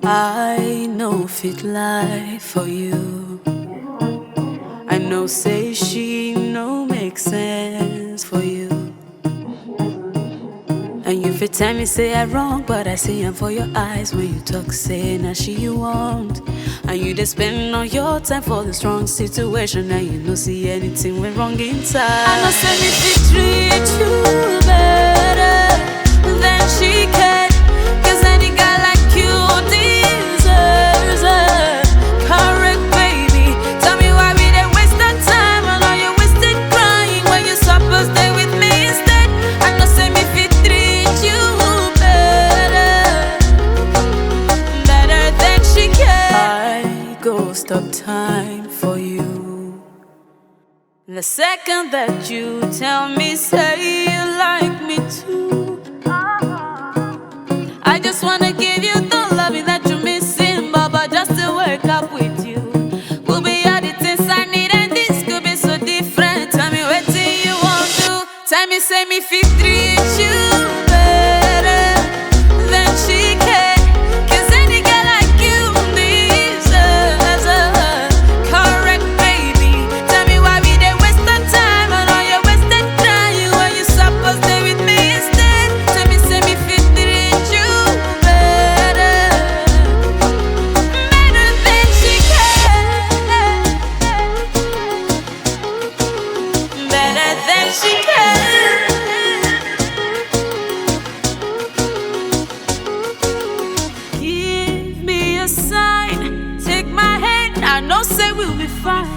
I know fit lie for you. I know say she no make sense for you. And you fit tell me say I wrong, but I see am for your eyes when you talk say na she you want. And you dey spend all your time for the strong situation, and you no see anything went wrong inside. I know say me fit treat you better than she can, 'cause any guy like you deserves a correct baby. Tell me why we dey waste our time, and all you wasted crying when you supposed stay with me instead. I know say me fit treat you better than she can. I go stop time for you the second that you tell me say you like me too. I just wanna give you the loving that you're missing, Baba, just to wake up with you. Will be all the things I need, and this could be so different. Tell me what do you want to? Tell me, say me fit treat you better than she can, 'cause any girl like you deserves a correct baby. Tell me why we dey waste our time, and all you wasted crying when you supposed stay with me instead. Tell me, say me fit treat you better than she can, better than she can. Give me a sign, take my hand, I know say we'll be fine.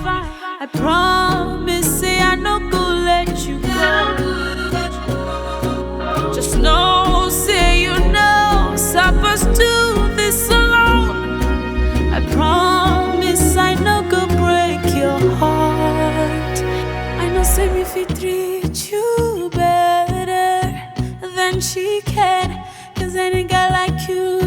I promise, say I no go let you go. Just know, say you know, supposed to this alone. I promise I no go break your heart. I know say me fit treat you better than she can, 'cause any guy like you